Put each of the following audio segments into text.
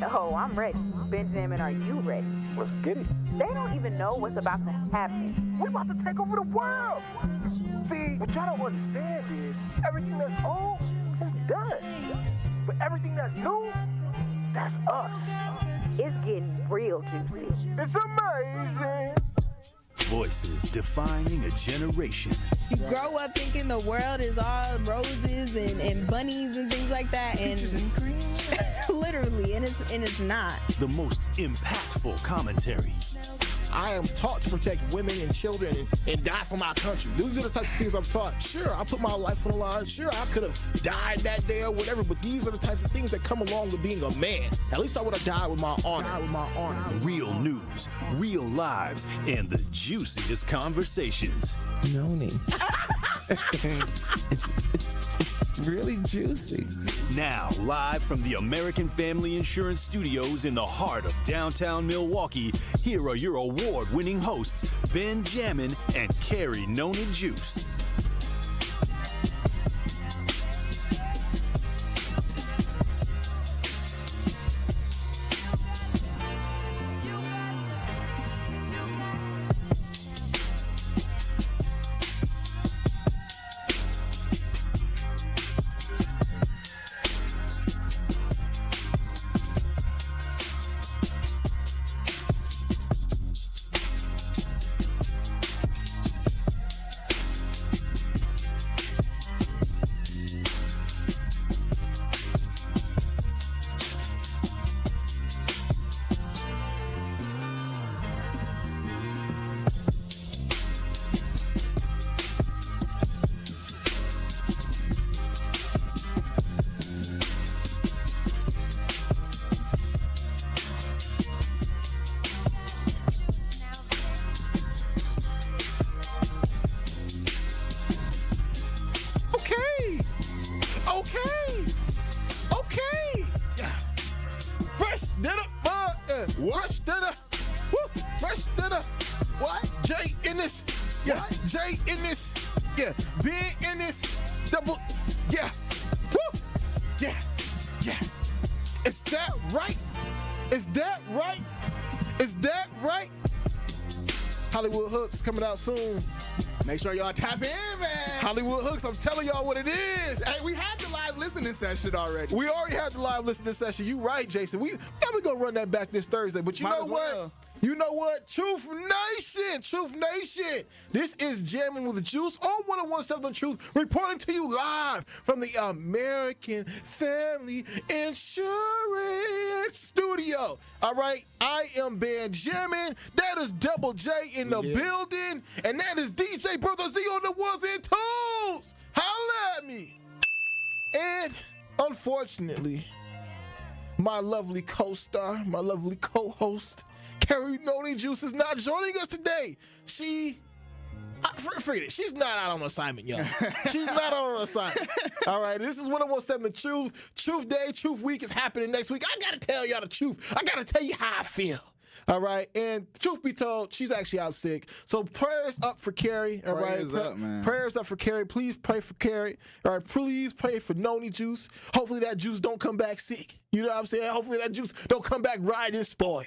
Oh, I'm ready. Benjamin, are you ready? Let's get it. They don't even know what's about to happen. We're about to take over the world. See, what y'all don't understand is everything that's old is done. But everything that's new, that's us. It's getting real juicy. It's amazing. Voices defining a generation. You grow up thinking the world is all roses and bunnies and things like that, and literally, and it's not. The most impactful commentary. I am taught to protect women and children and die for my country. These are the types of things I'm taught. Sure, I put my life on the line. Sure, I could have died that day or whatever, but these are the types of things that come along with being a man. At least I would have died with my honor. Real news, real lives, and the juiciest conversations. Noni. It's really juicy. Now, live from the American Family Insurance Studios in the heart of downtown Milwaukee, here are your award-winning hosts, Ben Jammin and Carrie Noni Juice. Hollywood Hooks coming out soon. Make sure y'all tap in, man. Hollywood Hooks, I'm telling y'all what it is. Hey, we had the live listening session already. We already had the live listening session. You right, Jason. We're going to run that back this Thursday. But you know what? Well. You know what? Truth Nation. This is Jammin with the Juice on 101.7 The Truth, reporting to you live from the American Family Insurance Studio. All right, I am Ben Jammin. That is Double J in the building, and that is DJ Brother Z on the ones and twos. Holla at me. And unfortunately, my lovely co-star, my lovely co-host, Carrie Noni Juice is not joining us today. Forget it. She's not out on assignment, y'all. She's not on assignment. All right, this is 101.7 The Truth. Truth Day, Truth Week is happening next week. I got to tell y'all the truth. I got to tell you how I feel. All right, and truth be told, she's actually out sick. So prayers up for Carrie. All right, prayers up, man. Prayers up for Carrie. Please pray for Carrie. All right, please pray for Noni Juice. Hopefully that juice don't come back sick. You know what I'm saying? Hopefully that juice don't come back riding and spoiled.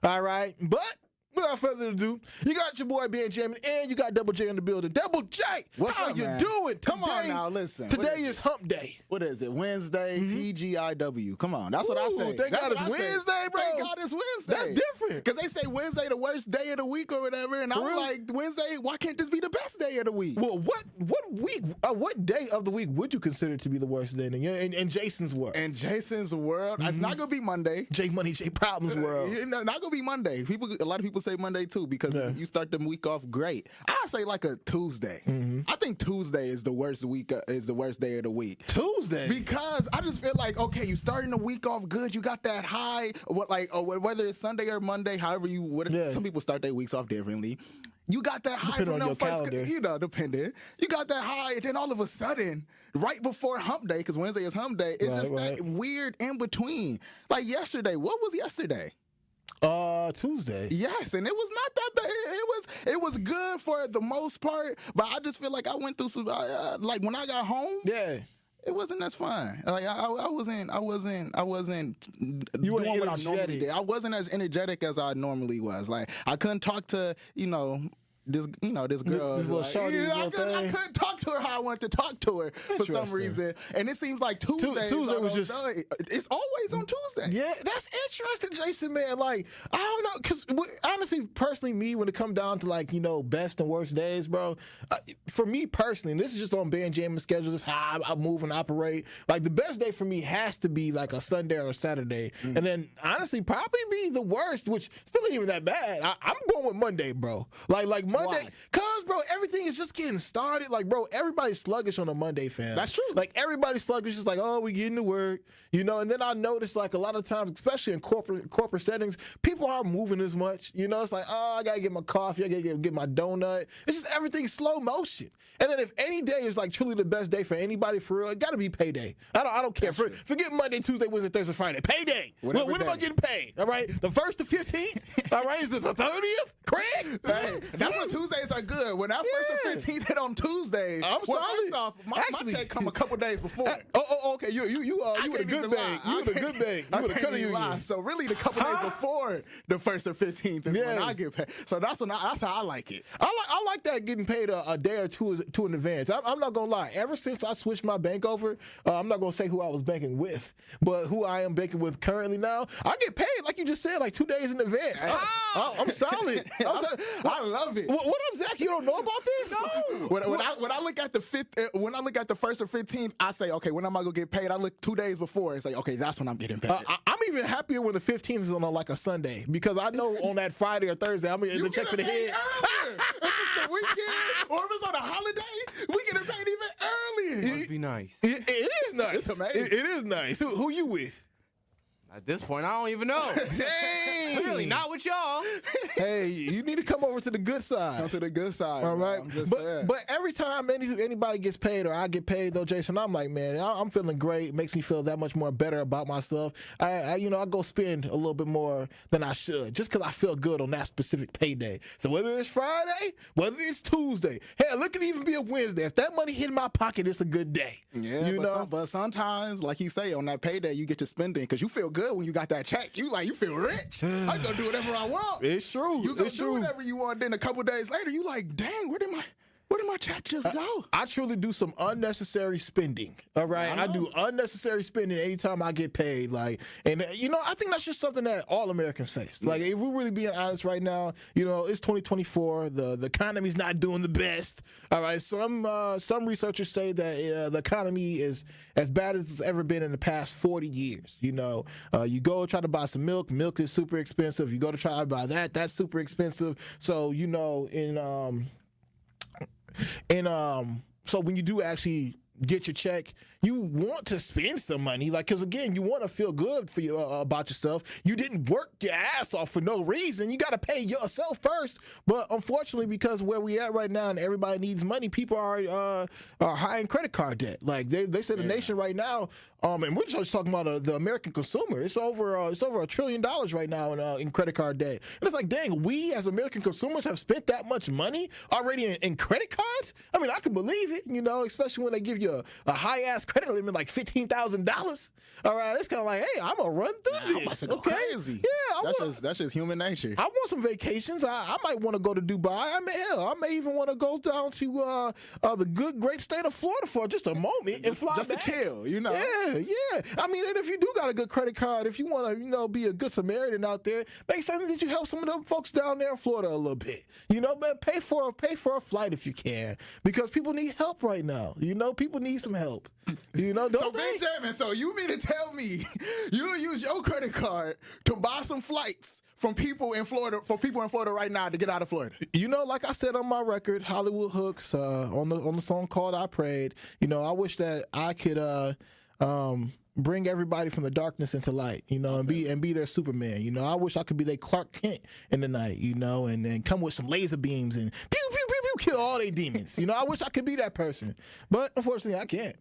All right, but without further ado, you got your boy Ben Jammin, and you got Double J in the building. Double J, what's how up, you man? doing? Come on now, listen. Today is Hump Day. What is it? Wednesday, TGIW. Come on, that's what I say. Thank God it's Wednesday, Wednesday, bro. Thank God it's Wednesday. That's different. Because they say Wednesday the worst day of the week or whatever, and I'm like, Wednesday, why can't this be the best day of the week? Well, what day of the week would you consider to be the worst day in Jason's world? In Jason's world, it's not gonna be Monday. J Money, J Problems world. Not gonna be Monday. A lot of people say Monday too because you start the week off great. I say like a Tuesday. I think Tuesday is the worst week. Is the worst day of the week. Tuesday, because I just feel like okay, you starting the week off good. You got that high. Whether it's Sunday or Monday, however some people start their weeks off differently. You got that high depending from on them your first, calendar. Depending. You got that high, and then all of a sudden, right before Hump Day, because Wednesday is Hump Day, it's that weird in between. Like yesterday, what was yesterday? Tuesday. Yes, and it was not that bad. It was good for the most part, but I just feel like I went through some like when I got home. Yeah. it wasn't as fun. Like I wasn't You weren't doing what I normally energetic. did. I wasn't as energetic as I normally was. Like I couldn't talk to this girl. This little shorty, this I little couldn't thing. talk to her how I wanted to talk to her for some Interesting. reason. And it seems like Tuesday was just- it's always on Tuesday. Yeah, that's interesting, Jason, man. Like, I don't know, because honestly, personally, me, when it comes down to, like, best and worst days, bro, for me personally, and this is just on Ben Jammin's schedule, this is how I move and operate. Like, the best day for me has to be, like, a Sunday or a Saturday. And then, honestly, probably be the worst, which still ain't even that bad. I'm going with Monday, bro. Like Monday, Why? because, bro, everything is just getting started. Like, bro, everybody's sluggish on a Monday, fam. That's true. Like, everybody's sluggish, just like, oh, we getting to work, and then I noticed, like, a lot of times, especially in corporate settings, people aren't moving as much. It's like, oh, I gotta get my coffee, I gotta get my donut. It's just everything slow motion. And then if any day is like truly the best day for anybody for real, it gotta be payday. I don't care. Forget Monday, Tuesday, Wednesday, Thursday, Friday. Payday. When am I getting paid? All right, the 1st to 15th. All right, is it the 30th? Craig. Hey, that's when Tuesdays are good. When that 1st or 15th hit on Tuesdays, I'm well, solid. first off, my check come a couple days before. Okay. You with a good bag. You with a good bag. You with a credit union. So really, the couple days before the 1st or 15th is when I get paid. So that's how I like it. I like that, getting paid a day or two in advance. I'm not gonna lie. Ever since I switched my bank over, I'm not gonna say who I was banking with, but who I am banking with currently now, I get paid, like you just said, like 2 days in advance. I'm solid. I love it. What up, Zach? You don't know about this? No. When I look at the 1st or 15th, I say, okay, when am I gonna get paid? I look 2 days before and say, okay, that's when I'm getting paid. I'm even happier when the 15th is on like a Sunday, because I know on that Friday or Thursday I'm getting the check for the head. If it's the weekend or if it's on a holiday, we get paid even earlier. Must be nice. It is nice. It's amazing. It is nice. Who you with? At this point, I don't even know. Dang. Really, not with y'all. Hey, you need to come over to the good side. Come to the good side. All right, I'm just saying. but every time anybody gets paid or I get paid, though, Jason, I'm like, man, I'm feeling great. It makes me feel that much more better about myself. I go spend a little bit more than I should, just because I feel good on that specific payday. So whether it's Friday, whether it's Tuesday, hell, it could even be a Wednesday. If that money hit my pocket, it's a good day. Yeah, but sometimes, like you say, on that payday, you get to spending because you feel good when you got that check. You feel rich. I go do whatever I want. It's true. You go It's do true. whatever you want. Then a couple days later, you like, dang, where did my check just go? I truly do some unnecessary spending. All right, I do unnecessary spending anytime I get paid. And I think that's just something that all Americans face. Like, if we're really being honest right now, it's 2024. The economy's not doing the best. All right, some researchers say that the economy is as bad as it's ever been in the past 40 years. You go try to buy some milk. Milk is super expensive. You go to try to buy that's super expensive. So so when you do actually get your check, you want to spend some money, because again, you want to feel good for you about yourself. You didn't work your ass off for no reason. You got to pay yourself first. But unfortunately, because where we at right now and everybody needs money, people are high in credit card debt. Like they say the nation right now, and we're just talking about the American consumer. It's over $1 trillion right now in credit card debt. And it's like, dang, we as American consumers have spent that much money already in credit cards. I mean, I can believe it. Especially when they give you a high ass credit limit like $15,000. All right, it's kind of like, hey, I'm gonna run through I'm about this. to go crazy. Yeah, that's just human nature. I want some vacations. I might want to go to Dubai. I may even want to go down to the great state of Florida for just a moment and fly just back. to chill, Yeah. I mean, and if you do got a good credit card, if you want to, be a good Samaritan out there, make certain that you help some of them folks down there in Florida a little bit. Man, pay for a flight if you can, because people need help right now. People need some help. Don't So they? Benjamin, so you mean to tell me you use your credit card to buy some flights from people in Florida right now to get out of Florida? Like I said on my record, Hollywood Hooks, on the song called I Prayed, I wish that I could bring everybody from the darkness into light, and be their Superman. I wish I could be their Clark Kent in the night, and come with some laser beams and pew pew pew pew. kill all their demons. You know, I wish I could be that person, but unfortunately, I can't.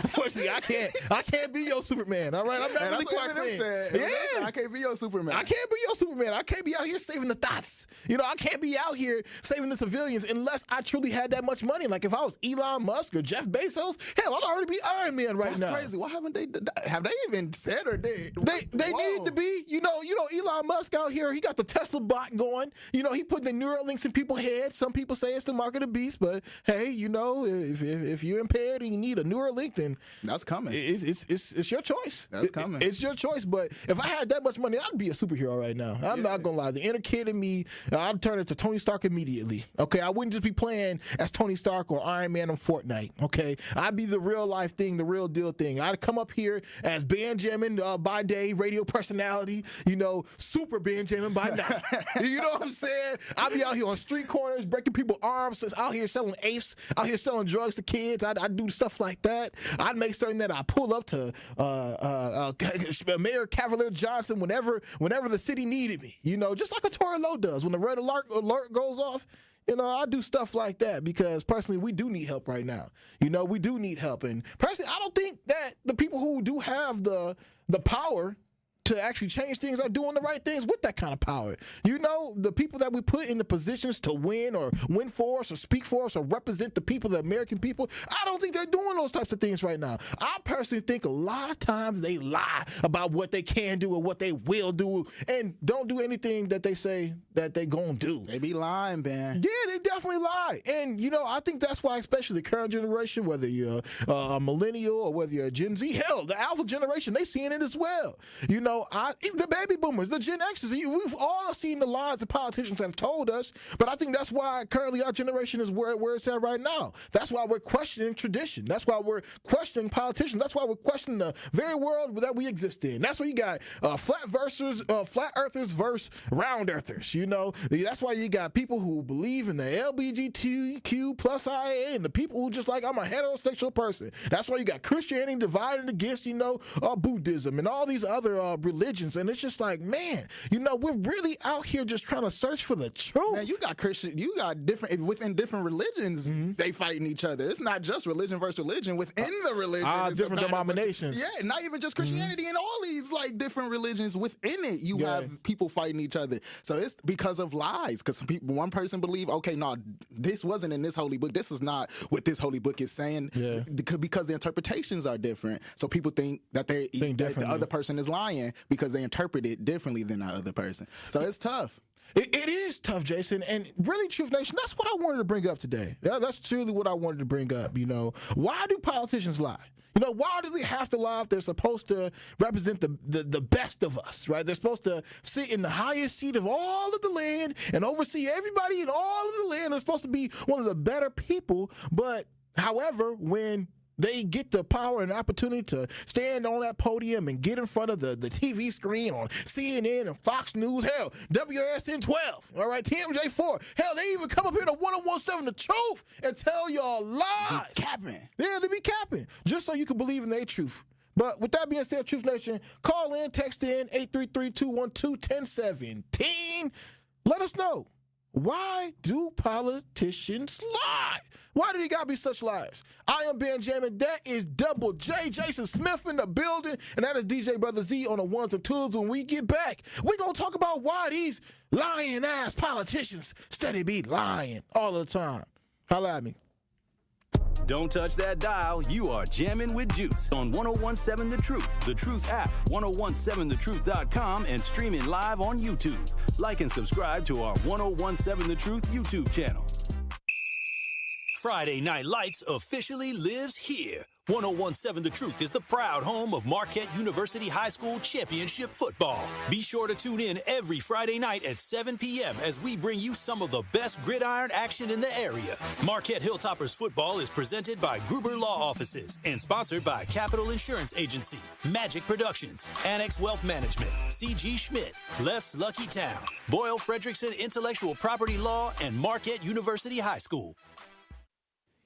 Unfortunately, I can't. I can't be your Superman. All right, I'm not really Clark Kent. Yeah, I can't be your Superman. I can't be your Superman. I can't be out here saving the thoughts. You know, I can't be out here saving the civilians unless I truly had that much money. Like if I was Elon Musk or Jeff Bezos, hell, I'd already be Iron Man right now. That's crazy. Why haven't they? Have they even said or did? They need to be. You know, Elon Musk out here, he got the Tesla bot going. You know, he put the neural links in people's heads. Some people say it's the mark of the beast, but hey, you know, if you're impaired and you need a neural link, then that's coming. It's your choice. That's coming. It's your choice. But if I had that much money, I'd be a superhero right now. I'm not gonna lie. The inner kid in me, I'd turn it to Tony Stark immediately. Okay, I wouldn't just be playing as Tony Stark or Iron Man on Fortnite. Okay, I'd be the real life thing, the real deal thing. I'd come up here as Benjamin by day, radio personality. You know, super Benjamin by night. You know what I'm saying? I'd be out here on street corners, breaking people's arms, out here selling apes, out here selling drugs to kids. I'd do stuff like that. I'd make certain that I pull up to Mayor Cavalier Johnson whenever the city needed me. You know, just like a Torolo does when the red alert goes off. You know, I do stuff like that because personally, we do need help right now. You know, we do need help, and personally, I don't think that the people who do have the power to actually change things are doing the right things with that kind of power. You know, the people that we put in the positions to win for us or speak for us or represent the people, the American people, I don't think they're doing those types of things right now. I personally think a lot of times they lie about what they can do or what they will do and don't do anything that they say that they gonna do. They be lying, man. Yeah, they definitely lie. And, you know, I think that's why, especially the current generation, whether you're a millennial or whether you're a Gen Z, hell, the alpha generation, they seeing it as well. You know, the baby boomers, the Gen Xers, we've all seen the lies the politicians have told us, but I think that's why currently our generation is where it's at right now. That's why we're questioning tradition. That's why we're questioning politicians. That's why we're questioning the very world that we exist in. That's why you got flat earthers versus round earthers, you know? That's why you got people who believe in the LGBTQ plus IA and the people who just like, I'm a heterosexual person. That's why you got Christianity divided against, you know, Buddhism and all these other religions, and it's just like, man, you know, we're really out here just trying to search for the truth. Man, you got different within different religions. They fighting each other. It's not just religion versus religion within the religion. Different denominations. Yeah, not even just Christianity and all these like different religions within it. You have people fighting each other. So it's because of lies. Because one person believe, okay, no, this wasn't in this holy book. This is not what this holy book is saying. Yeah. Because the interpretations are different. So people think that the other person is lying because they interpret it differently than the other person. So it's tough. It is tough, Jason. And really, Truth Nation, that's what I wanted to bring up today. That's truly what I wanted to bring up. You know, why do politicians lie? You know, why do they have to lie if they're supposed to represent the best of us, right? They're supposed to sit in the highest seat of all of the land and oversee everybody in all of the land. They're supposed to be one of the better people. But, however, when they get the power and opportunity to stand on that podium and get in front of the TV screen on CNN and Fox News, hell, WSN 12, all right, TMJ4, hell, they even come up here to 1017 The Truth and tell y'all lies. Capping. Yeah, they be capping, just so you can believe in their truth. But with that being said, Truth Nation, call in, text in, 833-212-1017. Let us know. Why do politicians lie? Why do they gotta be such liars? I am Benjamin. That is Double J, Jason Smith in the building, and that is DJ Brother Z on the ones and twos. When we get back, we're gonna talk about why these lying ass politicians steady be lying all the time. Holla at me. Don't touch that dial. You are jamming with Juice on 1017 The Truth, The Truth app, 1017thetruth.com, and streaming live on YouTube. Like and subscribe to our 1017 The Truth YouTube channel. Friday Night Lights officially lives here. 1017 The Truth is the proud home of Marquette University High School championship football. Be sure to tune in every Friday night at 7 p.m. as we bring you some of the best gridiron action in the area. Marquette Hilltoppers football is presented by Gruber Law Offices and sponsored by Capital Insurance Agency, Magic Productions, Annex Wealth Management, C.G. Schmidt, Left's Lucky Town, Boyle Frederickson Intellectual Property Law, and Marquette University High School.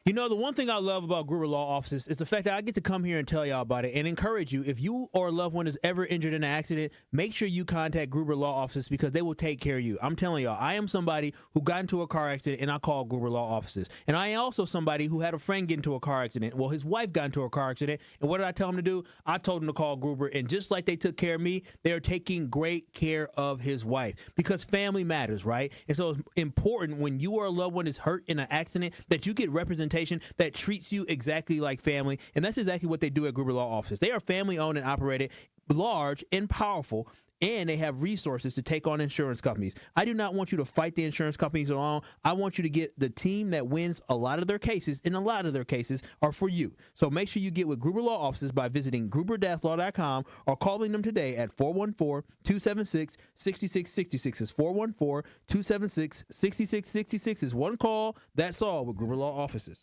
You know, the one thing I love about Gruber Law Offices is the fact that I get to come here and tell y'all about it and encourage you. If you or a loved one is ever injured in an accident, make sure you contact Gruber Law Offices because they will take care of you. I'm telling y'all, I am somebody who got into a car accident and I called Gruber Law Offices. And I am also somebody who had a friend get into a car accident. Well, his wife got into a car accident. And what did I tell him to do? I told him to call Gruber. And just like they took care of me, they are taking great care of his wife because family matters, right? And so it's important when you or a loved one is hurt in an accident that you get representation that treats you exactly like family. And that's exactly what they do at Gruber Law Office. They are family owned and operated, large and powerful, and they have resources to take on insurance companies. I do not want you to fight the insurance companies alone. I want you to get the team that wins a lot of their cases, and a lot of their cases are for you. So make sure you get with Gruber Law Offices by visiting gruber-law.com or calling them today at 414-276-6666. It's 414-276-6666 is one call. That's all with Gruber Law Offices.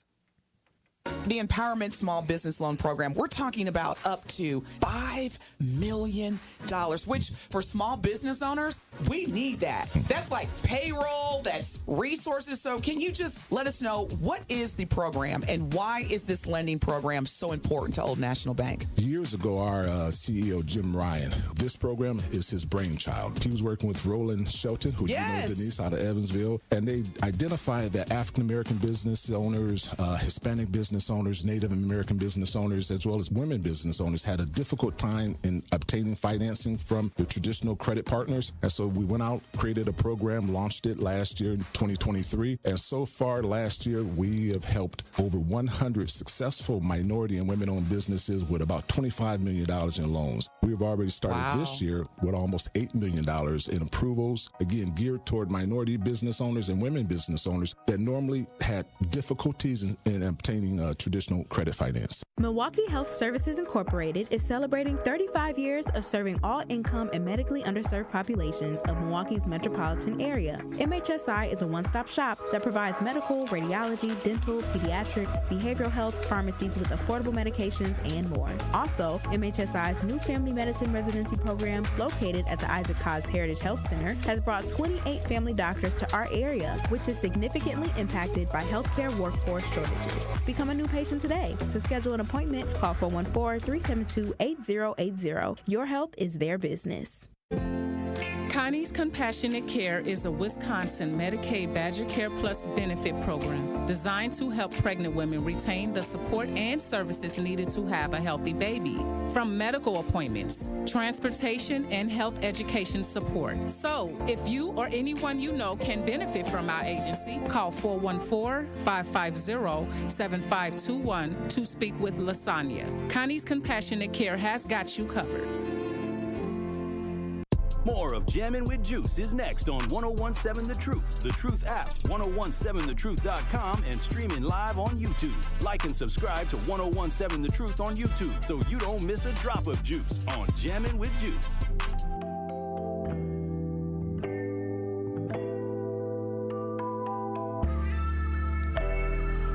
The Empowerment Small Business Loan Program, we're talking about up to $5 million, which for small business owners, we need that. That's like payroll, that's resources. So can you just let us know what is the program and why is this lending program so important to Old National Bank? Years ago, our CEO, Jim Ryan, this program is his brainchild. He was working with Roland Shelton, who you know, Denise, out of Evansville, and they identified that African-American business owners, Hispanic business owners, Native American business owners, as well as women business owners had a difficult time in obtaining financing from the traditional credit partners. And so we went out, created a program, launched it last year in 2023. And so far last year, we have helped over 100 successful minority and women-owned businesses with about $25 million in loans. We've already started this year with almost $8 million in approvals, again, geared toward minority business owners and women business owners that normally had difficulties in obtaining traditional credit finance. Milwaukee Health Services Incorporated is celebrating 35 years of serving all income and medically underserved populations of Milwaukee's metropolitan area. MHSI is a one-stop shop that provides medical, radiology, dental, pediatric, behavioral health, pharmacies with affordable medications, and more. Also, MHSI's new family medicine residency program, located at the Isaac Cobbs Heritage Health Center, has brought 28 family doctors to our area, which is significantly impacted by healthcare workforce shortages. Become a new patient today. To schedule an appointment, call 414-372-8080. Your health is their business. Connie's Compassionate Care is a Wisconsin Medicaid Badger Care Plus benefit program designed to help pregnant women retain the support and services needed to have a healthy baby. From medical appointments, transportation, and health education support. So, if you or anyone you know can benefit from our agency, call 414-550-7521 to speak with Lasagna. Connie's Compassionate Care has got you covered. More of Jammin' with Juice is next on 1017 The Truth, The Truth app, 1017thetruth.com, and streaming live on YouTube. Like and subscribe to 1017 The Truth on YouTube so you don't miss a drop of juice on Jammin' with Juice.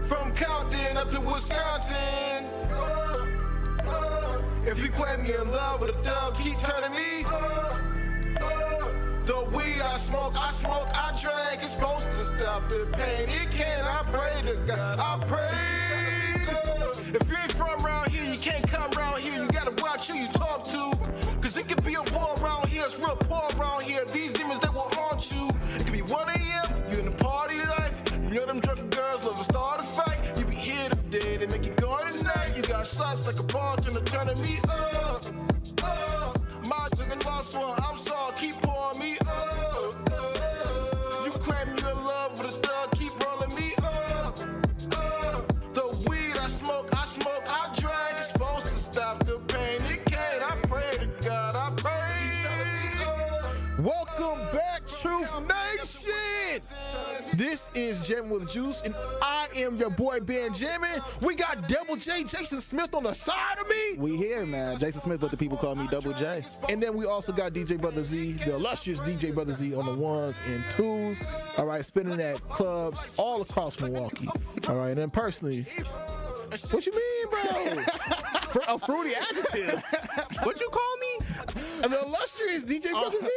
From Compton up to Wisconsin. If you play me in love with a dub, keep turning me. The weed I smoke, I drink. It's supposed to stop the pain. It can't, I pray to God. I pray. If you ain't from around here, you can't come around here. You gotta watch who you talk to. Cause it could be a war around here. It's real poor around here. These demons, they will haunt you. It could be 1 a.m., you in the party life. You know them drunken girls love to start a fight. You be here today, they make you go tonight. You got shots like a bartender turning me up. My drinking lost one, I'm sorry, keep pouring me up. You claim you in love with a thug, keep rolling me up. The weed I smoke, I drink. It's supposed to stop the pain, it can't. I pray to God, I pray. Welcome back, Truth Nation. This is Jammin' with Juice, and I am your boy Ben Jammin. We got Double J, Jason Smith on the side of me. We here, man. Jason Smith, but the people call me Double J. And then we also got DJ Brother Z, the illustrious DJ Brother Z on the ones and twos. All right, spinning at clubs all across Milwaukee. All right, and then personally, what you mean, bro? For a fruity adjective. What you call me? And the illustrious DJ Brother Z.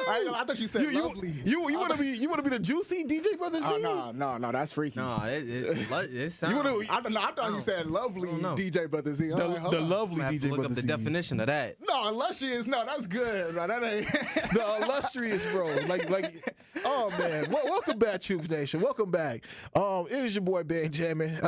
I thought you said lovely. You want to be the juicy DJ Brother Z? No, that's freaky. No, it sounds. I thought you said lovely DJ Brother Z. The lovely I have DJ to look Brother up the Z. definition of that. No, illustrious. No, that's good. Bro. That ain't. The illustrious, bro. Oh man. Welcome back, Troop Nation. Welcome back. It is your boy Ben Jammin.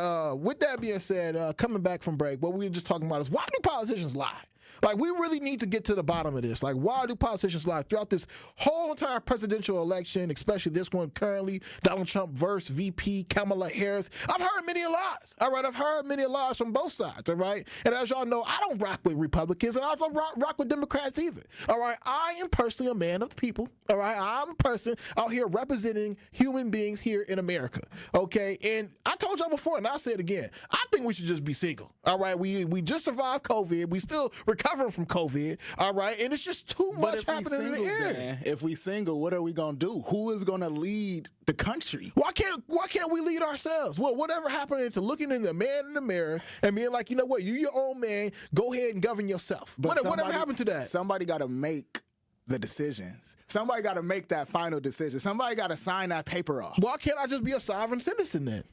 With that being said, coming back from break, what we were just talking about is why do politicians lie? Like, we really need to get to the bottom of this. Like, why do politicians lie? Throughout this whole entire presidential election, especially this one currently, Donald Trump versus VP Kamala Harris, I've heard many lies. All right, I've heard many lies from both sides, all right? And as y'all know, I don't rock with Republicans, and I don't rock with Democrats either, all right? I am personally a man of the people, all right? I'm a person out here representing human beings here in America, okay? And I told y'all before, and I'll say it again, I think we should just be single, all right? We just survived COVID. We still recovering from COVID, all right? And it's just too much happening in the area. Man, if we single, what are we gonna do? Who is gonna lead the country? Why can't we lead ourselves? Well, whatever happened to looking in the man in the mirror and being like, you know what, you your own man, go ahead and govern yourself. But whatever happened to that? Somebody got to make the decisions. Somebody got to make that final decision. Somebody got to sign that paper off. Why can't I just be a sovereign citizen then?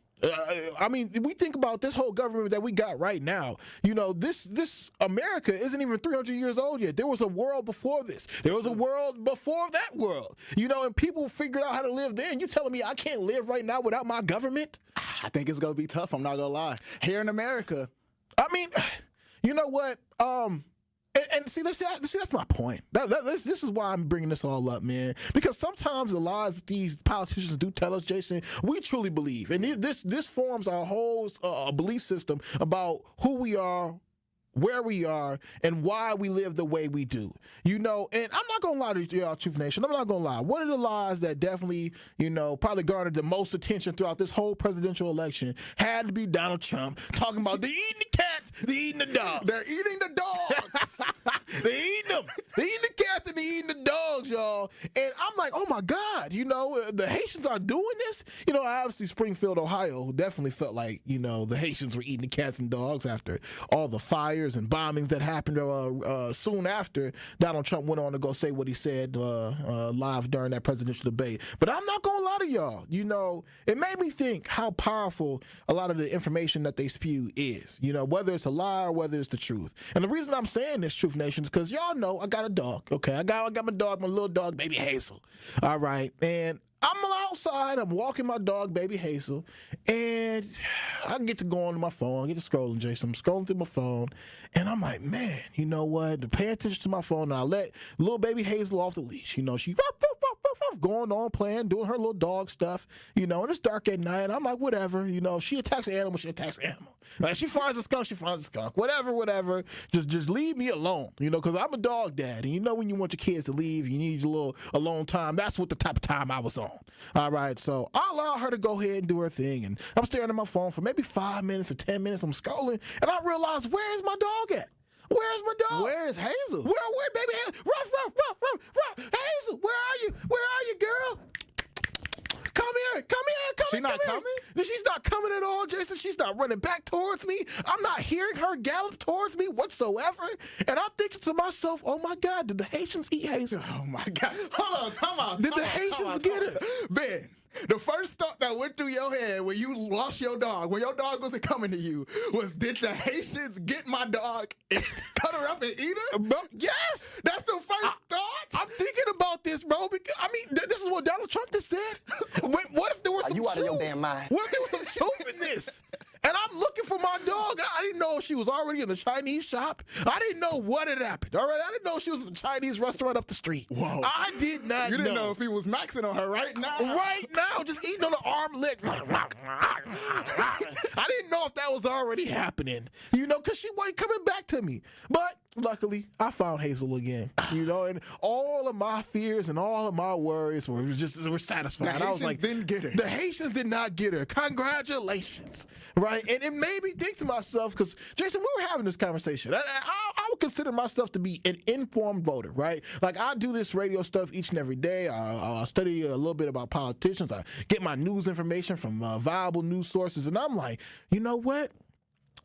I mean, we think about this whole government that we got right now. You know, this America isn't even 300 years old yet. There was a world before this. There was a world before that world. You know, and people figured out how to live then. You telling me I can't live right now without my government? I think it's going to be tough. I'm not going to lie. Here in America. I mean, you know what? And see, that's my point. This is why I'm bringing this all up, man. Because sometimes the lies that these politicians do tell us, Jason, we truly believe. And this forms our whole belief system about who we are, where we are, and why we live the way we do. You know, and I'm not going to lie to y'all, Truth Nation. I'm not going to lie. One of the lies that definitely, you know, probably garnered the most attention throughout this whole presidential election had to be Donald Trump talking about they're eating the cats, they're eating the dogs. They're eating the dogs. They're eating them. They're eating the cats and they're eating the dogs, y'all. And I'm like, oh my God, you know, the Haitians are doing this? You know, obviously Springfield, Ohio definitely felt like, you know, the Haitians were eating the cats and dogs after all the fires and bombings that happened soon after Donald Trump went on to go say what he said live during that presidential debate. But I'm not going to lie to y'all. You know, it made me think how powerful a lot of the information that they spew is, you know, whether it's a lie or whether it's the truth. And the reason I'm saying this, Truth Nation, is because y'all know I got a dog, okay? I got my dog, my little dog, baby Hazel. All right, and I'm outside, I'm walking my dog, baby Hazel, and I get to go on my phone, I get to scrolling, Jason. I'm scrolling through my phone, and I'm like, man, you know what? To pay attention to my phone, and I let little baby Hazel off the leash. You know, she going on, playing, doing her little dog stuff, you know, and it's dark at night. I'm like, whatever, you know, if she attacks an animal, she attacks an animal. Like, she finds a skunk, she finds a skunk. Whatever. Just leave me alone, you know, because I'm a dog dad, and you know when you want your kids to leave, you need your little alone time. That's what the type of time I was on. All right, so I allow her to go ahead and do her thing, and I'm staring at my phone for maybe 5 minutes or 10 minutes. I'm scrolling, and I realize, where's my dog at? Where's my dog? Where's Hazel? Where, baby Hazel? Ruff. Hazel, where are you, girl? Come here. She not coming? She's not coming at all, Jason. She's not running back towards me. I'm not hearing her gallop towards me whatsoever. And I'm thinking to myself, oh my God, did the Haitians eat Hazel? Oh my God. Hold on, time out. Did the Haitians get her? Ben, the first thought that went through your head when you lost your dog, when your dog wasn't coming to you, was, did the Haitians get my dog and cut her up and eat her? Yes. That's the first thought? I'm thinking about this, bro, because, I mean, this is what Donald Trump just said. What if there was some truth? Out of your damn mind. What if there was some truth in this? And I'm looking for my dog. I didn't know she was already in the Chinese shop. I didn't know what had happened. All right, I didn't know she was in the Chinese restaurant up the street. Whoa. I did not know. You didn't know if he was maxing on her right now. Right now, just eating on the arm lick. I didn't know if that was already happening, you know, because she wasn't coming back to me. But luckily, I found Hazel again, you know, and all of my fears and all of my worries were satisfied. The I was like, didn't get her. The Haitians did not get her. Congratulations, right? And it made me think to myself, because, Jason, we were having this conversation. I would consider myself to be an informed voter, right? Like, I do this radio stuff each and every day. I study a little bit about politicians. I get my news information from viable news sources. And I'm like, you know what?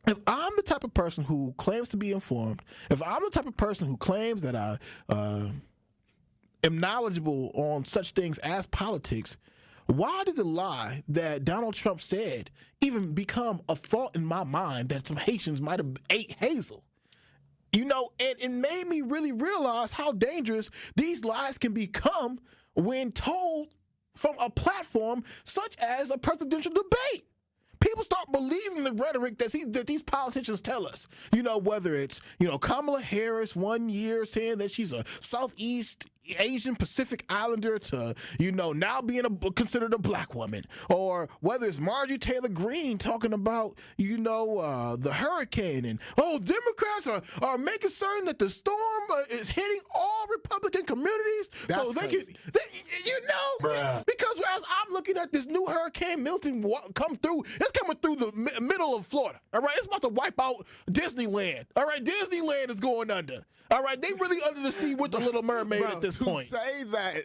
if I'm the type of person who claims to be informed, if I'm the type of person who claims that I am knowledgeable on such things as politics, why did the lie that Donald Trump said even become a thought in my mind that some Haitians might have ate Hazel? You know, and it made me really realize how dangerous these lies can become when told from a platform such as a presidential debate. People start believing the rhetoric that these politicians tell us. You know, whether it's, Kamala Harris 1 year saying that she's a Southeast Asian Pacific Islander to, now being considered a black woman. Or whether it's Marjorie Taylor Greene talking about, the hurricane. And, Democrats are making certain that the storm is hitting all Republican communities. That's so they crazy. Because as I'm looking at this new Hurricane Milton come through, it's coming through the middle of Florida. All right, it's about to wipe out Disneyland. All right, Disneyland is going under. All right, they really under the sea with the Little Mermaid at this point. To say that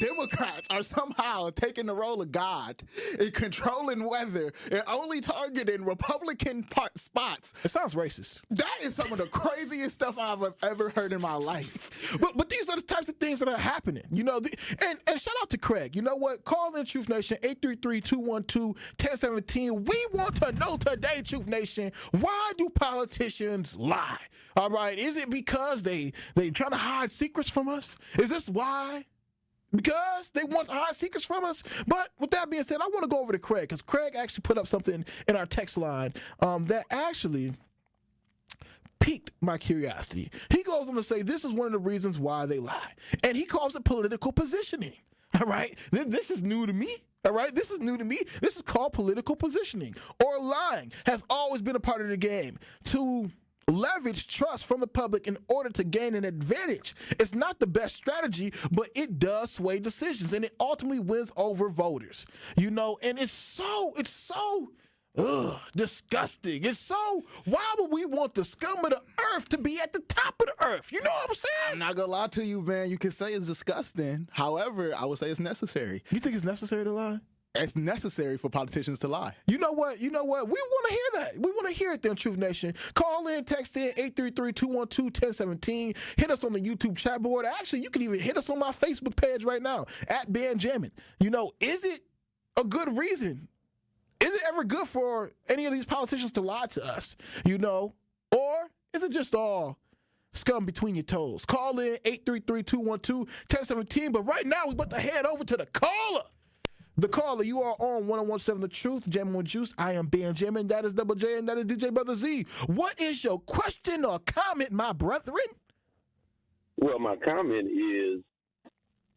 Democrats are somehow taking the role of God in controlling weather and only targeting Republican spots. It sounds racist. That is some of the craziest stuff I've ever heard in my life. But these are the types of things that are happening. And shout out to Craig. You know what? Call in Truth Nation, 833-212-1017. We want to know today, Truth Nation, why do politicians lie? All right. Is it because they trying to hide secrets from us? Is this why? Because they want to hide secrets from us. But with that being said, I want to go over to Craig, because Craig actually put up something in our text line that actually piqued my curiosity. He goes on to say this is one of the reasons why they lie. And he calls it political positioning. All right? This is new to me. All right? This is new to me. This is called political positioning. Or lying has always been a part of the game. To leverage trust from the public in order to gain an advantage. It's not the best strategy, but it does sway decisions, and it ultimately wins over voters. And it's so disgusting. It's so, why would we want the scum of the earth to be at the top of the earth? You know what I'm saying? I'm not gonna lie to you, man. You can say it's disgusting. However, I would say it's necessary. You think it's necessary to lie? It's necessary for politicians to lie. You know what? We want to hear that. We want to hear it then, Truth Nation. Call in, text in, 833-212-1017. Hit us on the YouTube chat board. Actually, you can even hit us on my Facebook page right now, at Jammin. Is it a good reason? Is it ever good for any of these politicians to lie to us? Or is it just all scum between your toes? Call in, 833-212-1017. But right now, we're about to head over to the caller. The caller, you are on 101.7 The Truth, Jammin with Juice. I am Jammin. That is Double J, and that is DJ Brother Z. What is your question or comment, my brethren? Well, my comment is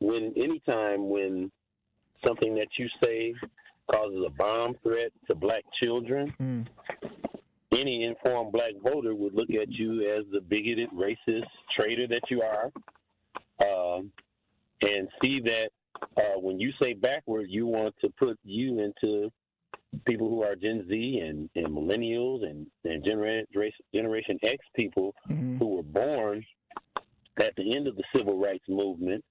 anytime when something that you say causes a bomb threat to black children, any informed black voter would look at you as the bigoted, racist traitor that you are, and see that when you say backward, you want to put you into people who are Gen Z and millennials and Generation X people who were born at the end of the civil rights movement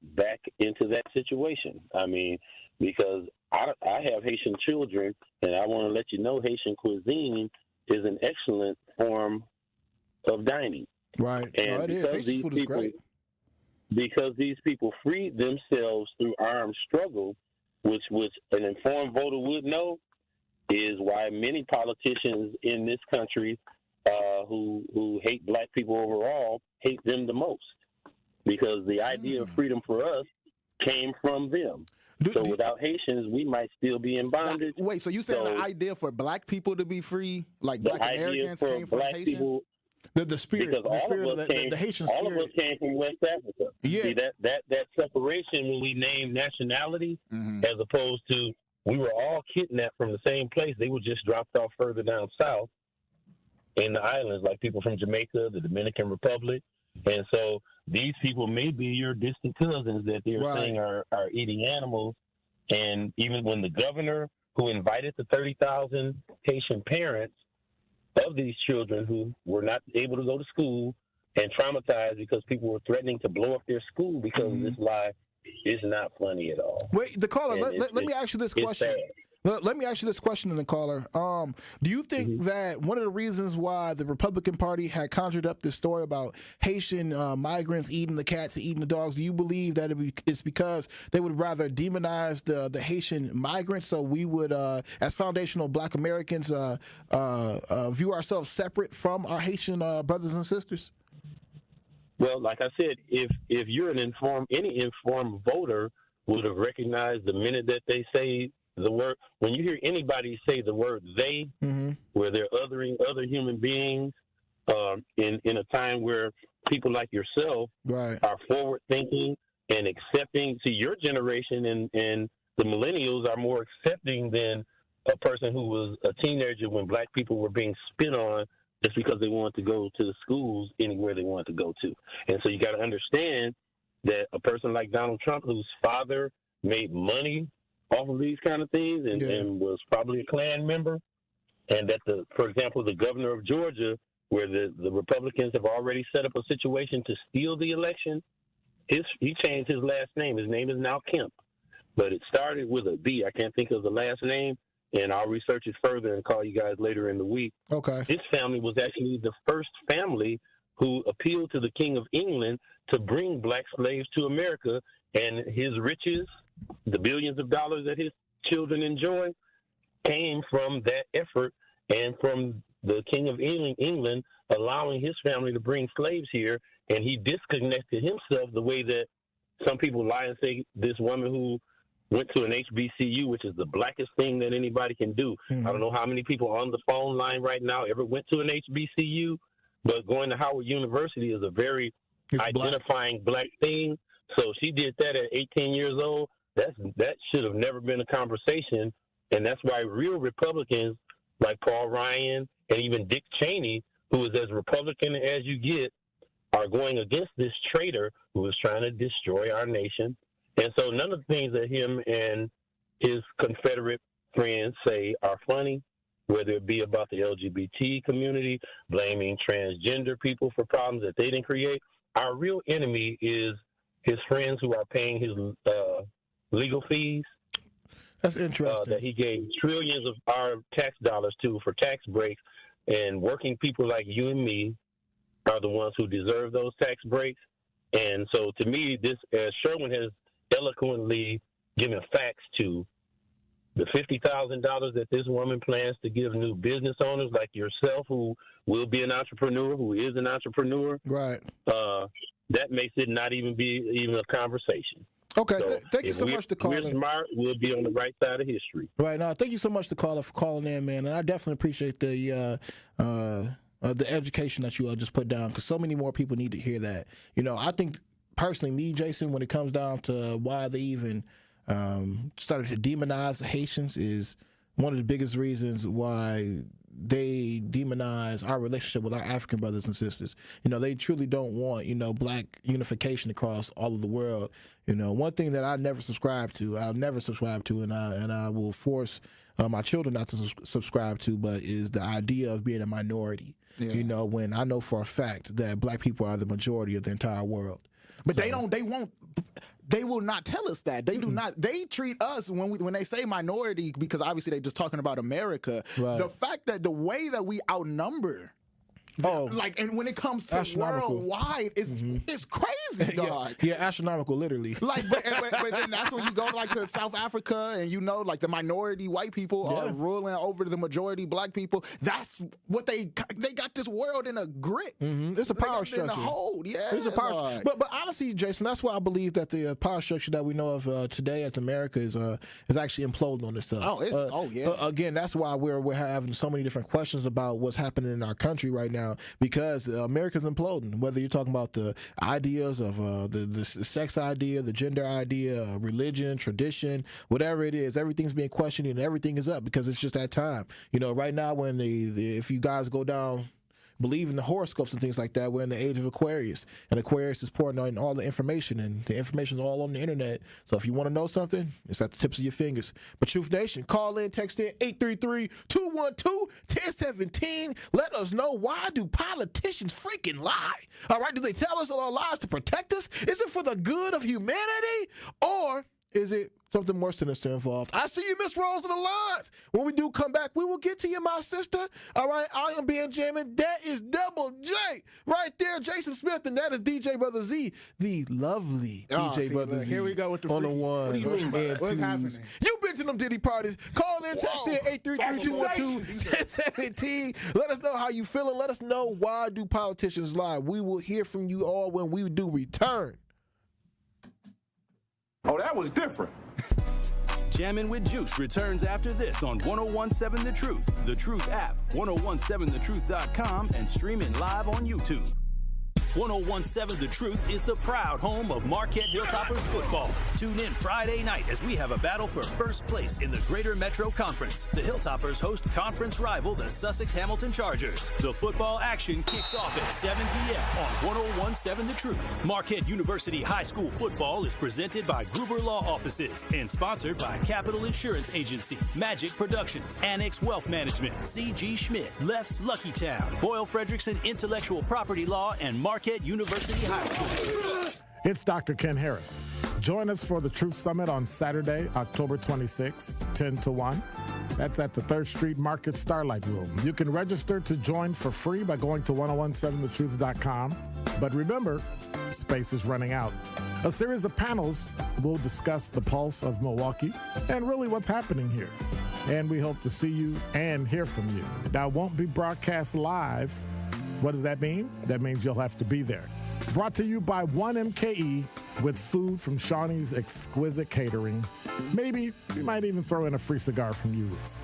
back into that situation. I mean, because I have Haitian children, and I want to let you know Haitian cuisine is an excellent form of dining. Right. And it is. Haitian food is great. Because these people freed themselves through armed struggle, which an informed voter would know, is why many politicians in this country who hate black people overall hate them the most. Because the idea of freedom for us came from them. So without Haitians, we might still be in bondage. Wait, so you saying the idea for black people to be free, like black Americans came from Haitians? People, the spirit, because all of us the Haitian spirit. All of us came from West Africa. Yeah. See, that separation when we named nationality, as opposed to we were all kidnapped from the same place. They were just dropped off further down south in the islands, like people from Jamaica, the Dominican Republic. And so these people may be your distant cousins that they're saying are eating animals. And even when the governor who invited the 30,000 Haitian parents of these children who were not able to go to school and traumatized because people were threatening to blow up their school because of this lie, is not funny at all. Wait, the caller, let me ask you this question. Let me ask you this question, then, caller. Do you think that one of the reasons why the Republican Party had conjured up this story about Haitian migrants eating the cats and eating the dogs, do you believe that it's because they would rather demonize the Haitian migrants, so we would, as foundational Black Americans, view ourselves separate from our Haitian brothers and sisters? Well, like I said, if you're any informed voter would have recognized the minute that they say the word, when you hear anybody say the word they, where they're othering other human beings, in a time where people like yourself are forward thinking and accepting. See, your generation and the millennials are more accepting than a person who was a teenager when black people were being spit on just because they wanted to go to the schools anywhere they wanted to go to. And so you got to understand that a person like Donald Trump, whose father made money off of these kind of things and was probably a Klan member, and that, for example, the governor of Georgia, where the Republicans have already set up a situation to steal the election, he changed his last name. His name is now Kemp, but it started with a B. I can't think of the last name, and I'll research it further and call you guys later in the week. Okay. His family was actually the first family who appealed to the King of England to bring black slaves to America, and his riches, the billions of dollars that his children enjoy, came from that effort and from the King of England allowing his family to bring slaves here. And he disconnected himself the way that some people lie and say this woman who went to an HBCU, which is the blackest thing that anybody can do. I don't know how many people on the phone line right now ever went to an HBCU, but going to Howard University is a very identifying black thing. So she did that at 18 years old. That should have never been a conversation. And that's why real Republicans like Paul Ryan and even Dick Cheney, who is as Republican as you get, are going against this traitor who is trying to destroy our nation. And so none of the things that him and his Confederate friends say are funny, whether it be about the LGBT community, blaming transgender people for problems that they didn't create. Our real enemy is his friends who are paying his legal fees. That's interesting. That he gave trillions of our tax dollars to for tax breaks, and working people like you and me are the ones who deserve those tax breaks. And so to me, this, as Sherwin has eloquently given facts to, the $50,000 that this woman plans to give new business owners like yourself, who will be an entrepreneur, who is an entrepreneur, right? That makes it not even be a conversation. Okay, So thank you so much to call in. We're smart, we'll be on the right side of history. Right now, thank you so much to caller for calling in, man. And I definitely appreciate the education that you just put down, because so many more people need to hear that. You know, I think personally, me, Jason, when it comes down to why they even started to demonize the Haitians, is one of the biggest reasons why they demonize our relationship with our African brothers and sisters. You know, they truly don't want, black unification across all of the world. You know, one thing that I'll never subscribe to, and I will force my children not to subscribe to, but is the idea of being a minority. Yeah. You know, when I know for a fact that black people are the majority of the entire world. But they will not tell us that. They do not. They treat us, when they say minority, because obviously they're just talking about America. Right. The fact that the way that we outnumber, and when it comes to worldwide, it's crazy, dog. Yeah, astronomical, literally. But then that's when you go to South Africa, and the minority white people are ruling over the majority black people. That's what they got this world in a grip. It's a power structure. In a hold. Yeah, it's a power. But honestly, Jason, that's why I believe that the power structure that we know of today as America is actually imploding on itself. Again, that's why we're having so many different questions about what's happening in our country right now. Because America's imploding. Whether you're talking about the ideas of the sex idea, the gender idea, religion, tradition, whatever it is, everything's being questioned and everything is up because it's just that time. You know, right now when if you guys go down, believe in the horoscopes and things like that, we're in the age of Aquarius, and Aquarius is pouring on all the information, and the information is all on the internet. So if you want to know something, it's at the tips of your fingers. But Truth Nation, call in, text in 833-212-1017. Let us know, why do politicians freaking lie? All right, do they tell us all lies to protect us? Is it for the good of humanity, or is it something more sinister involved? I see you, Miss Rose, in the lines. When we do come back, we will get to you, my sister. All right, I am being Jammin. That is Double J right there, Jason Smith, and that is DJ Brother Z, the lovely DJ Brother Z. Here we go with the on the freaky. one. What do you mean by that? What's happening? You've been to them Diddy parties. Call in, text in 833-212-1017. Let us know how you feeling. Let us know why do politicians lie. We will hear from you all when we do return. Oh, that was different. Jammin' with Juice returns after this on 1017 The Truth, The Truth app, 1017thetruth.com, and streaming live on YouTube. 1017 The Truth is the proud home of Marquette Hilltoppers football. Tune in Friday night as we have a battle for first place in the Greater Metro Conference. The Hilltoppers host conference rival, the Sussex Hamilton Chargers. The football action kicks off at 7 p.m. on 1017 The Truth. Marquette University High School football is presented by Gruber Law Offices and sponsored by Capital Insurance Agency, Magic Productions, Annex Wealth Management, C.G. Schmidt, Left's Lucky Town, Boyle Frederickson Intellectual Property Law, and Marquette University High School. It's Dr. Ken Harris. Join us for the Truth Summit on Saturday, October 26, 10 to 1. That's at the 3rd Street Market Starlight Room. You can register to join for free by going to 1017thetruth.com. But remember, space is running out. A series of panels will discuss the pulse of Milwaukee and really what's happening here. And we hope to see you and hear from you. Now, it won't be broadcast live. What does that mean? That means you'll have to be there. Brought to you by 1MKE with food from Shawnee's Exquisite Catering. Maybe we might even throw in a free cigar from Yuli's.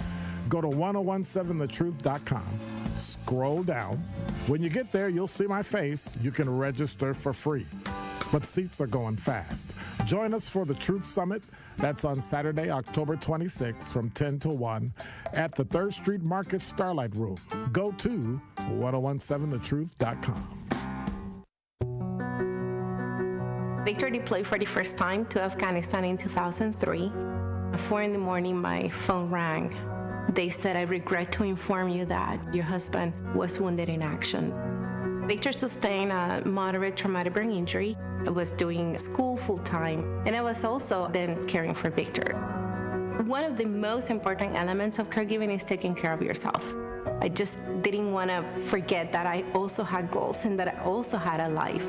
Go to 1017thetruth.com. Scroll down. When you get there, you'll see my face. You can register for free. But seats are going fast. Join us for the Truth Summit. That's on Saturday, October 26th from 10 to 1 at the 3rd Street Market Starlight Room. Go to 1017thetruth.com. Victor deployed for the first time to Afghanistan in 2003. At 4 in the morning, my phone rang. They said, "I regret to inform you that your husband was wounded in action." Victor sustained a moderate traumatic brain injury. I was doing school full-time, and I was also then caring for Victor. One of the most important elements of caregiving is taking care of yourself. I just didn't want to forget that I also had goals and that I also had a life.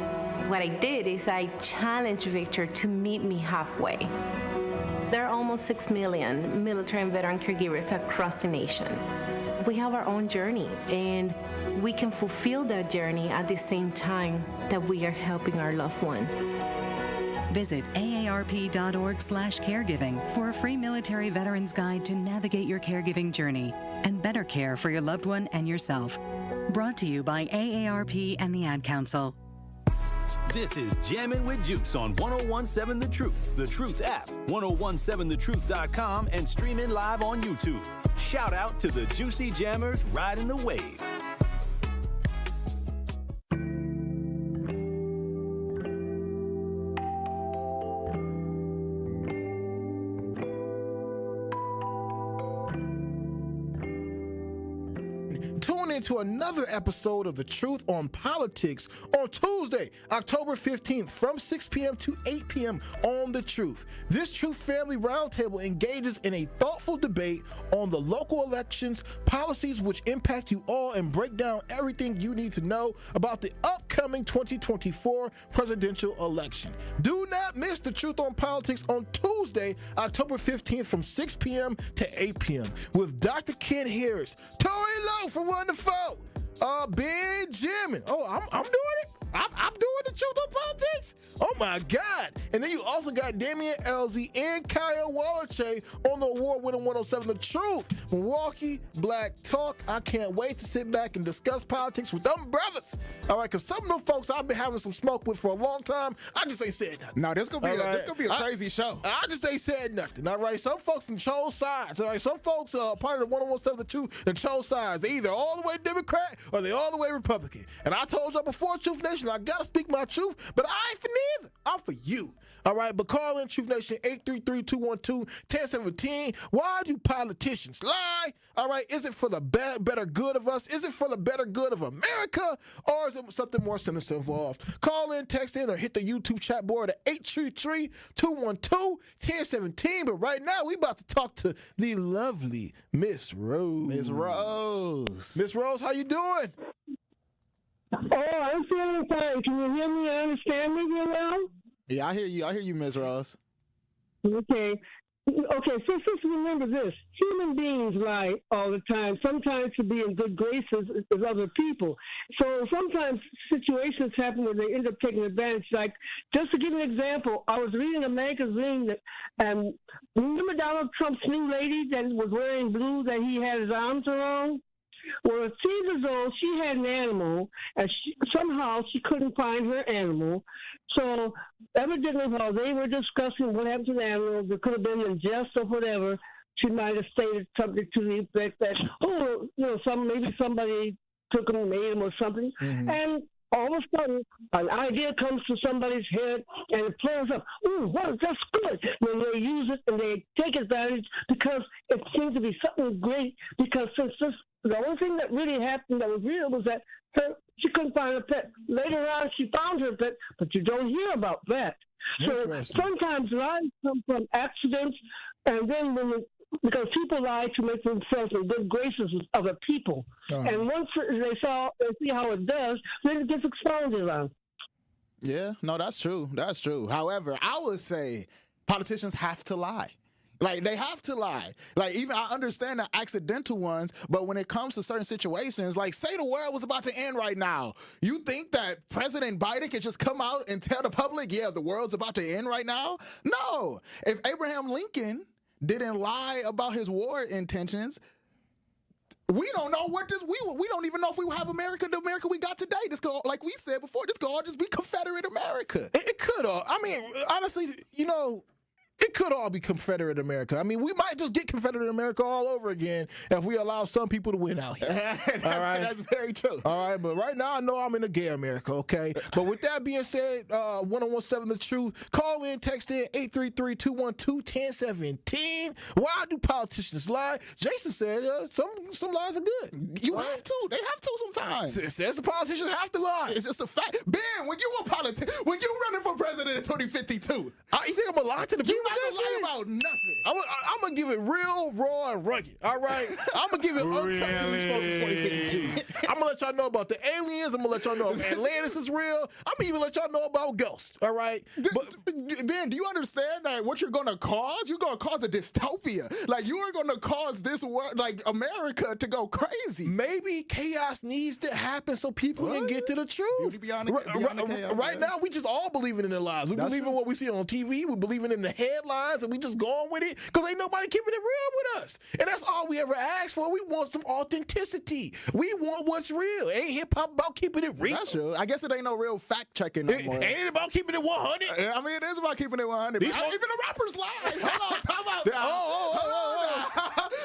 What I did is I challenged Victor to meet me halfway. There are almost 6 million military and veteran caregivers across the nation. We have our own journey, and we can fulfill that journey at the same time that we are helping our loved one. Visit aarp.org/caregiving for a free military veterans guide to navigate your caregiving journey and better care for your loved one and yourself. Brought to you by AARP and the Ad Council. This is Jammin' with Juice on 1017 The Truth, The Truth app, 1017thetruth.com, and streaming live on YouTube. Shout out to the Juicy Jammers riding the wave. Tune into another episode of The Truth on Politics on Tuesday, October 15th from 6 p.m. to 8 p.m. on The Truth. This Truth Family Roundtable engages in a thoughtful debate on the local elections, policies which impact you all, and break down everything you need to know about the upcoming 2024 presidential election. Do not miss The Truth on Politics on Tuesday, October 15th from 6 p.m. to 8 p.m. with Dr. Ken Harris, Tori Lowe from Wonderful, Ben Jammin. Oh, I'm doing it. I'm doing The Truth on Politics. Oh my God. And then you also got Damian Elzie and Kyle Wallace on the award-winning 107 The Truth. Milwaukee Black Talk. I can't wait to sit back and discuss politics with them brothers. All right, because some of them folks I've been having some smoke with for a long time, I just ain't said nothing. No, this gonna be a crazy show. I just ain't said nothing. All right, some folks can chose sides. All right, some folks part of the 117 The Truth and chose sides. They either all the way Democrat or they all the way Republican. And I told y'all before, Truth Nation, I gotta speak my truth, but I ain't for neither. I'm for you. All right, but call in Truth Nation 833-212-1017. Why do politicians lie? All right, is it for the better good of us? Is it for the better good of America? Or is it something more sinister involved? Call in, text in, or hit the YouTube chat board at 833-212-1017. But right now, we about to talk to the lovely Miss Rose. Miss Rose. Miss Rose, how you doing? Oh, I'm feeling fine. Can you hear me and understand me real well? Yeah, I hear you. I hear you, Miss Rose. Okay. Okay, so just remember this. Human beings lie all the time, sometimes to be in good graces with other people. So sometimes situations happen where they end up taking advantage. Like, just to give you an example, I was reading a magazine that, remember Donald Trump's new lady that was wearing blue that he had his arms around? Well, at 3 years old, she had an animal, and somehow she couldn't find her animal. So evidently, while they were discussing what happened to the animal, there could have been in jest or whatever, she might have stated something to the effect that, maybe somebody took him and made him or something. Mm-hmm. And all of a sudden, an idea comes to somebody's head, and it flares up. Ooh, well, that's good. Then they use it, and they take advantage because it seems to be something great, because the only thing that really happened that was real was that she couldn't find her pet. Later on, she found her pet, but you don't hear about that. So sometimes lies come from accidents, and then because people lie to make themselves in good graces with other people. Uh-huh. And once they see how it does, then it gets expounded on. Yeah, no, that's true. That's true. However, I would say politicians have to lie. Like, they have to lie. Like, even I understand the accidental ones, but when it comes to certain situations, like, say the world was about to end right now. You think that President Biden could just come out and tell the public, yeah, the world's about to end right now? No. If Abraham Lincoln didn't lie about his war intentions, we don't know what this, we don't even know if we have the America we got today. This could, like we said before, this could all just be Confederate America. It could all. I mean, honestly, it could all be Confederate America. I mean, we might just get Confederate America all over again if we allow some people to win out here. All right? That's very true. All right, but right now I know I'm in a gay America, okay? But with that being said, 1017 The Truth, call in, text in, 833-212-1017. Why do politicians lie? Jason said some lies are good. You have to. They have to sometimes. It says the politicians have to lie. It's just a fact. Ben, when you running for president in 2052, you think I'm going to lie to the people? I'm not lie about nothing. I'm gonna give it real, raw, and rugged. All right, I'm gonna give it uncut to these folks in 2052. I'm gonna let y'all know about the aliens. I'm gonna let y'all know if Atlantis is real. I'm gonna even let y'all know about ghosts. All right, but Ben, do you understand that what you're gonna cause? You're gonna cause a dystopia. Like, you are gonna cause this world, like America, to go crazy. Maybe chaos needs to happen so people can get to the truth. Right now, we just all believing in their lies. We believe in what we see on TV. We believing in the headlines, and we just going with it because ain't nobody keeping it real with us. And that's all we ever ask for. We want some authenticity. We want what's real. Ain't hip-hop about keeping it real. That's true. I guess it ain't no real fact-checking no more. Ain't about keeping it 100. I mean, it is about keeping it 100. Even the rappers lie. Hold on, talk about that.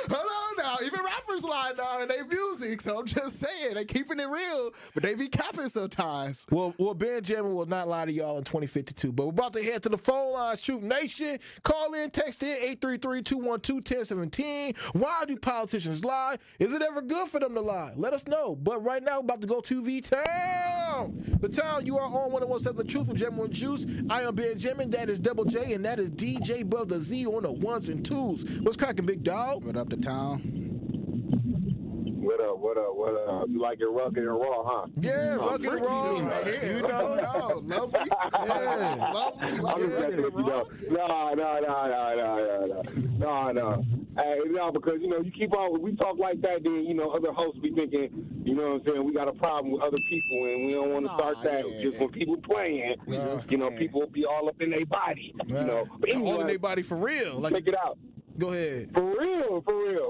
Hold on now. Even rappers lie now in their music, so I'm just saying, they keeping it real, but they be capping sometimes. Well, Ben Jammin will not lie to y'all in 2052, but we're about to head to the phone line. Truth Nation, call in, text in, 833-212-1017. Why do politicians lie? Is it ever good for them to lie? Let us know. But right now, we're about to go to the town. The town, you are on 1017 The Truth with Jammin and Juice. I am Ben Jammin, that is Double J, and that is DJ Brother Z on the ones and twos. What's cracking, big dog? What up, the town? What up? You like it rugged and raw, huh? Yeah, rugged and raw. You know, lovely. Yes, lovely. No. Hey, no, because, you keep on, we talk like that, then, other hosts be thinking, you know what I'm saying, we got a problem with other people, and we don't want to start that. Just when people playing, people will be all up in their body, But anyway, all in their body for real. Like, check it out. Go ahead. For real,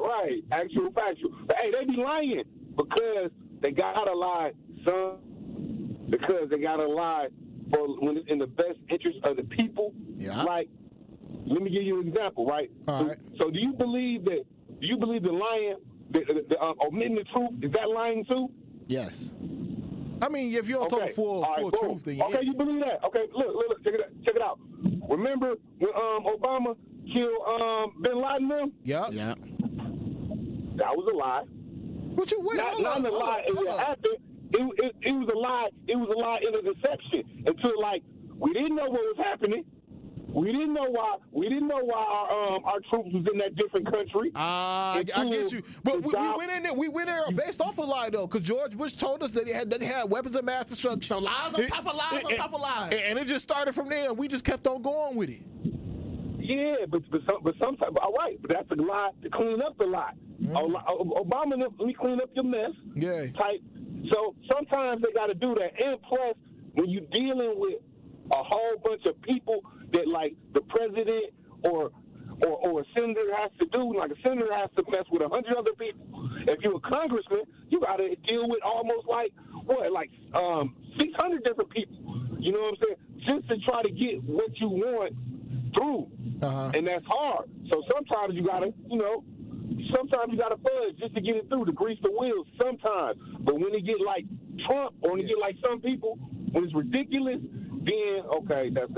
right. Actual, factual. But, hey, they be lying because they gotta lie, son. Because they gotta lie for when it's in the best interest of the people. Yeah. Like, let me give you an example, right? So do you believe the lying, the omitting the truth, is that lying too? Yes. I mean, if you don't tell the full truth, then yeah. Okay, you believe that? Okay, look, check it out. Remember when Obama killed Bin Laden them? Yeah. That was a lie. What you wait? Not a lie. It was a lie. It was a lie in a deception until like we didn't know what was happening. We didn't know why. We didn't know why our troops was in that different country. I get you, but we went in there. We went there based off a lie though, because George Bush told us that they had weapons of mass destruction. So lies on top of lies on top of lies, and it just started from there. And we just kept on going with it. Yeah, but sometimes, all right, but that's a lie to clean up the lie. Obama, let me clean up your mess. Yeah. Type. So sometimes they got to do that. And plus, when you're dealing with a whole bunch of people that like the president or a senator has to do, like a senator has to mess with 100 other people. If you're a congressman, you got to deal with almost like 600 different people. You know what I'm saying? Just to try to get what you want through, and that's hard. So sometimes you gotta, fudge just to get it through, to grease the wheels. Sometimes, but when it get like Trump or when it get like some people, when it's ridiculous, then okay, that's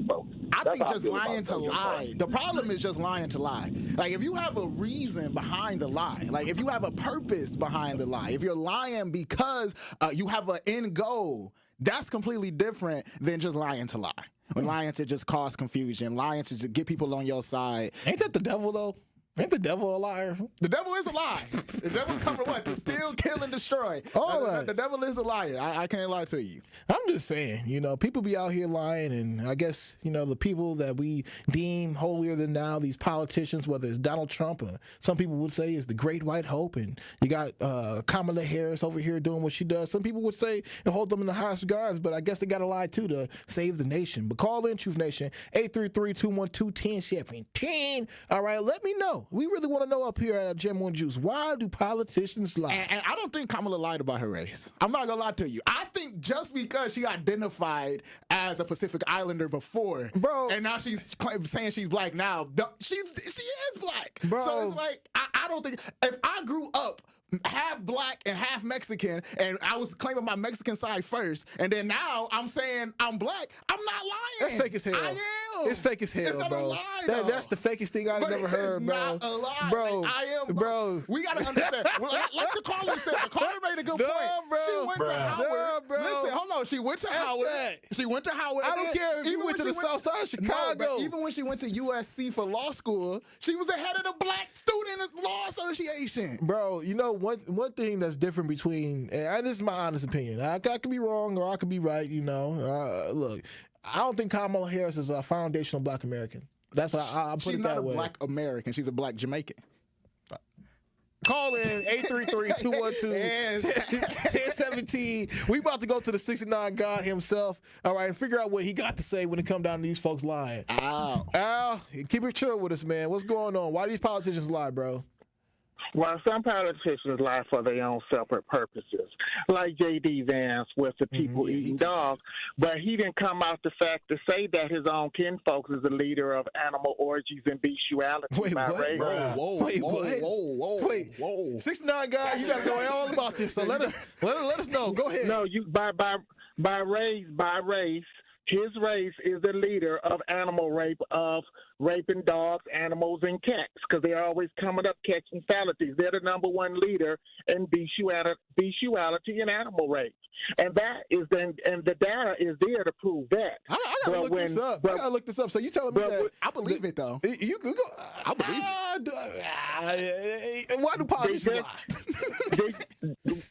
both. I think just lying to lie. The problem is just lying to lie. Like if you have a reason behind the lie, like if you have a purpose behind the lie, if you're lying because you have an end goal, that's completely different than just lying to lie. When lying to just cause confusion, lying to just get people on your side. Ain't that the devil though? Ain't the devil a liar? The devil is a lie. The devil's coming to what? To steal, kill, and destroy. The devil is a liar. I can't lie to you. I'm just saying, people be out here lying, and I guess, the people that we deem holier than thou, these politicians, whether it's Donald Trump or some people would say is the great white hope, and you got Kamala Harris over here doing what she does. Some people would say and hold them in the highest regards, but I guess they got to lie too to save the nation. But call in, Truth Nation, 833-212-1017. All right, let me know. We really want to know up here at Jammin Juice, why do politicians lie? And I don't think Kamala lied about her race. I'm not going to lie to you. I think just because she identified as a Pacific Islander before, bro, and now she's saying she's black now, she is black. Bro. So it's like, I don't think, if I grew up half black and half Mexican, and I was claiming my Mexican side first, and then now I'm saying I'm black, I'm not lying. That's fake as hell. I am. It's fake as hell, it's not bro. A lie, that's the fakest thing I've ever heard, bro. It's not a lie. Bro, like, I am, bro. We gotta understand. Like the caller said, the caller made a good point. Bro. She went to Howard. Bro. Listen, hold on. She went to Howard. She went to Howard. I don't care if you went to the south side of Chicago. No, even when she went to USC for law school, she was the head of the Black Student Law Association. Bro, one thing that's different between, and this is my honest opinion, I could be wrong or I could be right, look, I don't think Kamala Harris is a foundational black American. That's how I put it that way. She's not a black American. She's a black Jamaican. Call in 833-212-1017. We about to go to the 69 God himself, all right, and figure out what he got to say when it comes down to these folks lying. Al, keep it chill with us, man. What's going on? Why do these politicians lie, bro? Well, some politicians lie for their own separate purposes, like J.D. Vance with the people eating dogs. But he didn't come out the fact to say that his own kinfolks is the leader of animal orgies and bestiality. Wait, by what? race. Whoa. 69 God, you got to know all about this. So let us know. Go ahead. No, by race. His race is the leader of animal rape, of raping dogs, animals, and cats, because they're always coming up catching fatalities. They're the number one leader in bestiality and animal rape. And that is and the data is there to prove that. I gotta look this up. I gotta look this up. So you telling me that? I believe it though. You go. I believe it. Why do politicians lie?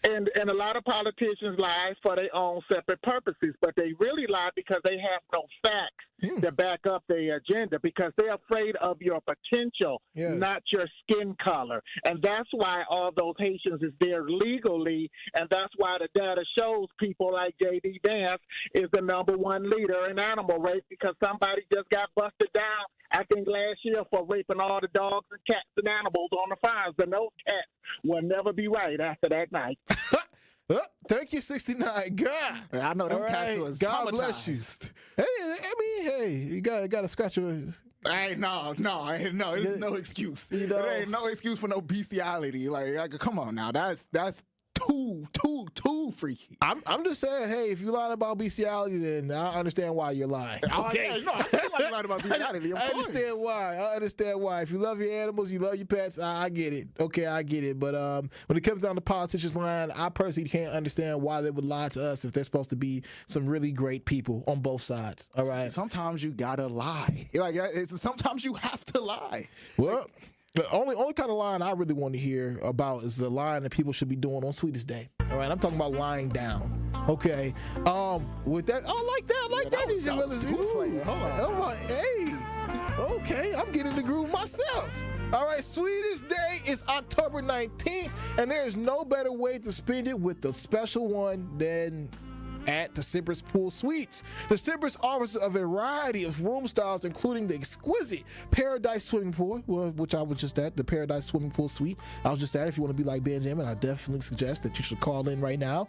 And a lot of politicians lie for their own separate purposes, but they really lie because they have no facts to back up their agenda, because they're afraid of your potential, not your skin color. And that's why all those Haitians is there legally, and that's why the data shows people like J.D. Vance is the number one leader in animal rape, because somebody just got busted down, I think last year, for raping all the dogs and cats and animals on the farms. And those cats will never be right after that night. Thank you, 69. God, I know them cats was God bless you. Hey, you gotta scratch your. Hey, no, there's no excuse. There ain't no excuse for no bestiality. Like, come on now, that's too too freaky. I'm just saying, hey, if you're lying about bestiality, then I understand why you're lying. Okay. No, I feel like lying about bestiality. I understand why. I understand why. If you love your animals, you love your pets, I get it. Okay, I get it. But when it comes down to politicians lying, I personally can't understand why they would lie to us if they're supposed to be some really great people on both sides. All right. Sometimes you gotta lie. Like sometimes you have to lie. Well. The only kind of line I really want to hear about is the line that people should be doing on Sweetest Day. All right, I'm talking about lying down. Okay, with that, I like that. Hold on, hey, okay, I'm getting the groove myself. All right, Sweetest Day is October 19th, and there is no better way to spend it with the special one than at the Simmons Pool Suites. The Simmons offers a variety of room styles, including the exquisite Paradise Swimming Pool, which I was just at, the Paradise Swimming Pool Suite. I was just at. If you want to be like Benjamin, I definitely suggest that you should call in right now,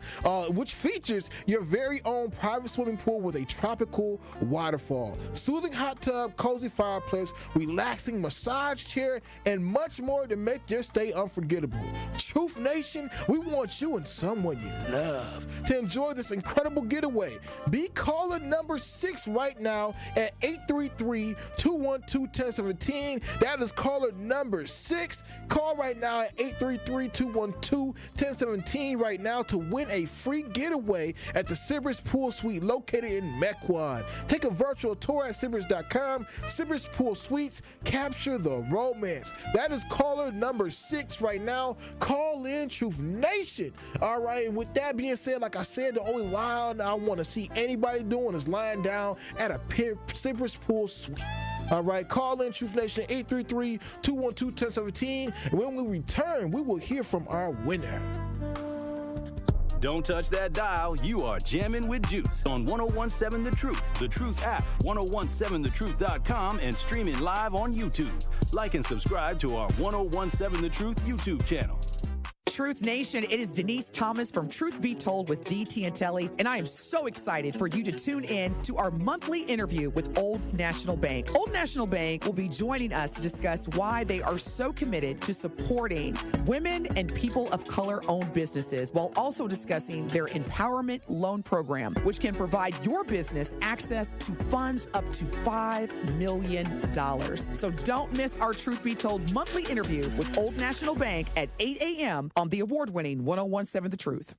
which features your very own private swimming pool with a tropical waterfall, soothing hot tub, cozy fireplace, relaxing massage chair, and much more to make your stay unforgettable. Truth Nation, we want you and someone you love to enjoy this incredible getaway. Be caller number 6 right now at 833-212-1017. That is caller number 6. Call right now at 833-212-1017 right now to win a free getaway at the Simmons Pool Suite located in Mequon. Take a virtual tour at Simmons.com. Simmons Pool Suites, capture the romance. That is caller number 6 right now. Call in, Truth Nation. All right, and with that being said, like I said, the only lie I want to see anybody doing is lying down at a Simmons Pool Suite. All right, call in, Truth Nation, 833-212-1017. And when we return, we will hear from our winner. Don't touch that dial. You are jamming with Juice on 1017 The Truth, The Truth app, 1017thetruth.com, and streaming live on YouTube. Like and subscribe to our 1017 The Truth YouTube channel. Truth Nation, it is Denise Thomas from Truth Be Told with DT and Telly, and I am so excited for you to tune in to our monthly interview with Old National Bank. Old National Bank will be joining us to discuss why they are so committed to supporting women and people of color-owned businesses, while also discussing their empowerment loan program, which can provide your business access to funds up to $5 million. So don't miss our Truth Be Told monthly interview with Old National Bank at 8 a.m. on the award-winning 1017 The Truth.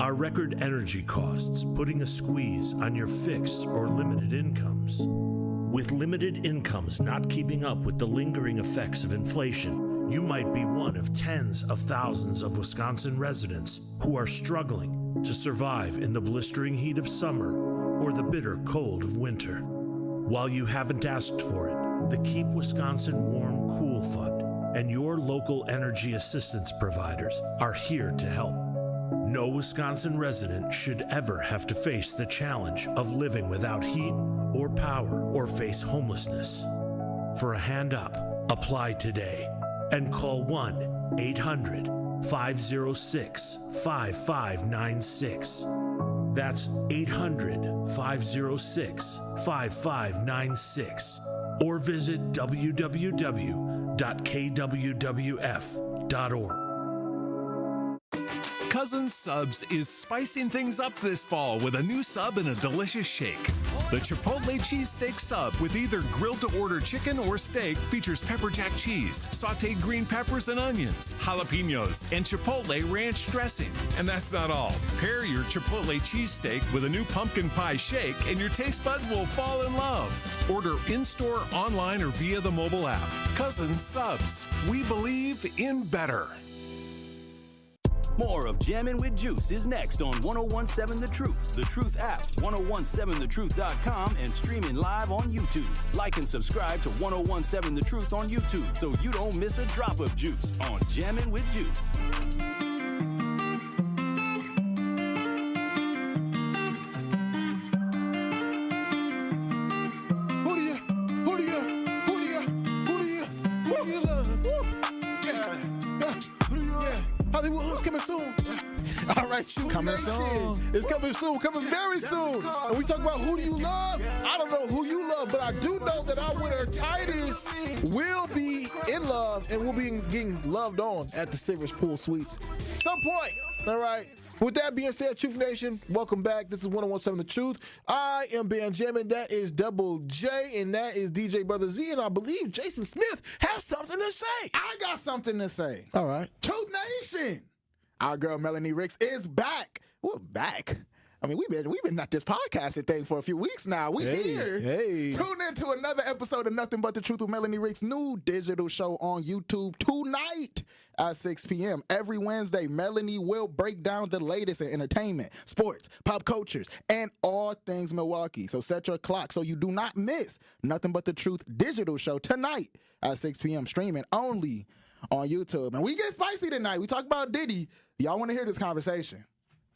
Are record energy costs putting a squeeze on your fixed or limited incomes? With limited incomes not keeping up with the lingering effects of inflation, you might be one of tens of thousands of Wisconsin residents who are struggling to survive in the blistering heat of summer or the bitter cold of winter. While you haven't asked for it, the Keep Wisconsin Warm Cool Fund and your local energy assistance providers are here to help. No Wisconsin resident should ever have to face the challenge of living without heat or power or face homelessness. For a hand up, apply today and call 1-800-506-5596. That's 800-506-5596. Or visit www.kwwf.org. Cousin Subs is spicing things up this fall with a new sub and a delicious shake. The Chipotle Cheesesteak Sub with either grilled-to-order chicken or steak features pepper jack cheese, sautéed green peppers and onions, jalapenos, and Chipotle ranch dressing. And that's not all. Pair your Chipotle Cheesesteak with a new pumpkin pie shake and your taste buds will fall in love. Order in-store, online, or via the mobile app. Cousin Subs. We believe in better. More of Jammin' with Juice is next on 1017 The Truth, The Truth app, 1017thetruth.com, and streaming live on YouTube. Like and subscribe to 1017 The Truth on YouTube so you don't miss a drop of juice on Jammin' with Juice. Hollywood's coming soon. All right, Truth Coming Nation. soon. It's coming soon, coming very soon. And we talk about who do you love? I don't know who you love, but I do know that our winner, Titus, will be in love and will be getting loved on at the Silver's Pool Suites. Some point. All right. With that being said, Truth Nation, welcome back. This is 101.7 The Truth. I am Ben Jammin. That is Double J, and that is DJ Brother Z, and I believe Jason Smith has something to say. I got something to say. All right. Truth Nation. Our girl Melanie Ricks is back. We're back. I mean, we've been at this podcasting thing for a few weeks now. We here. Hey. Tune in to another episode of Nothing But the Truth with Melanie Ricks' new digital show on YouTube tonight at 6 p.m. Every Wednesday, Melanie will break down the latest in entertainment, sports, pop cultures, and all things Milwaukee. So set your clock so you do not miss Nothing But the Truth digital show tonight at 6 p.m. streaming only on YouTube. And we get spicy tonight. We talk about Diddy. Y'all want to hear this conversation.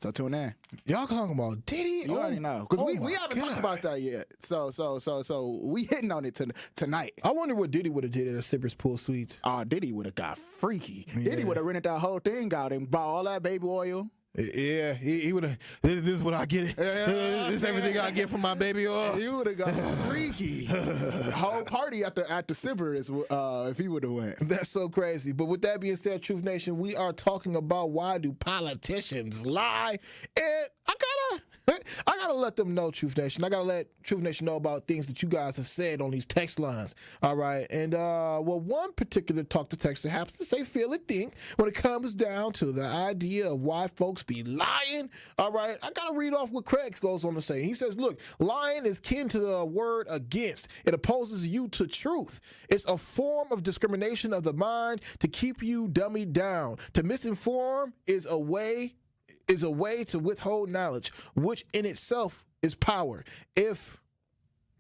So tune in. Y'all talking about Diddy? You already know. Because we haven't talked about that yet. So we hitting on it tonight. I wonder what Diddy would have did at a Silver's Pool Suites. Diddy would have got freaky. Yeah. Diddy would have rented that whole thing out and bought all that baby oil. Yeah, he would have. This is what I get. This is everything I get from my baby oil. He would have got freaky. The whole party at the Sibber is if he would have went. That's so crazy. But with that being said, Truth Nation, we are talking about why do politicians lie, and I gotta let them know, Truth Nation. I gotta let Truth Nation know about things that you guys have said on these text lines. All right, and one particular talk to texter happens to say, feel and think when it comes down to the idea of why folks be lying. All right, I gotta read off what Craig goes on to say. He says, look, lying is kin to the word against. It opposes you to truth. It's a form of discrimination of the mind to keep you dummied down. To misinform is a way to withhold knowledge, which in itself is power. If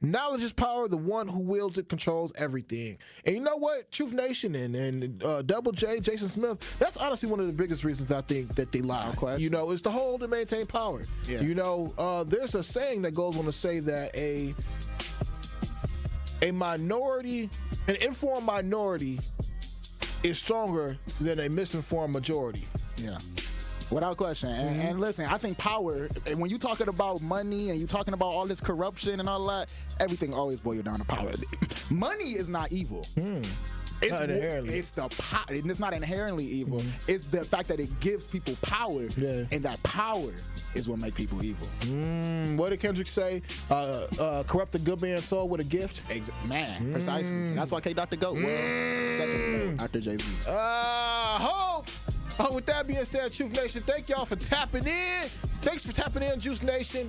knowledge is power, the one who wields it controls everything. And you know what? Truth Nation and Double J, Jason Smith, that's honestly one of the biggest reasons I think that they lie. You know, is to hold and maintain power. Yeah. You know, there's a saying that goes on to say that a minority, an informed minority is stronger than a misinformed majority. Yeah. Without question. And listen, I think power, and when you're talking about money and you're talking about all this corruption and all that, everything always boils down to power. Money is not evil. It's not inherently. And it's not inherently evil. It's the fact that it gives people power, and that power is what makes people evil. What did Kendrick say? Corrupt the good man's soul with a gift? Precisely. That's why K-Dr. GOAT. Well, second after Jay-Z. With that being said, Truth Nation, thank y'all for tapping in. Thanks for tapping in, Juice Nation.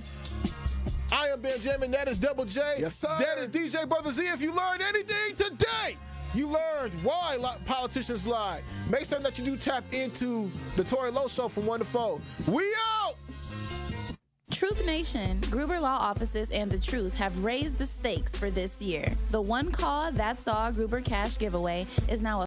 I am Ben Jammin. That is Double J. Yes, sir. That is DJ Brother Z. If you learned anything today, you learned why politicians lie. Make sure that you do tap into the Tory Lowe Show from 1 to 4. We out! Truth Nation, Gruber Law Offices and The Truth have raised the stakes for this year. The one call, that's all Gruber Cash giveaway is now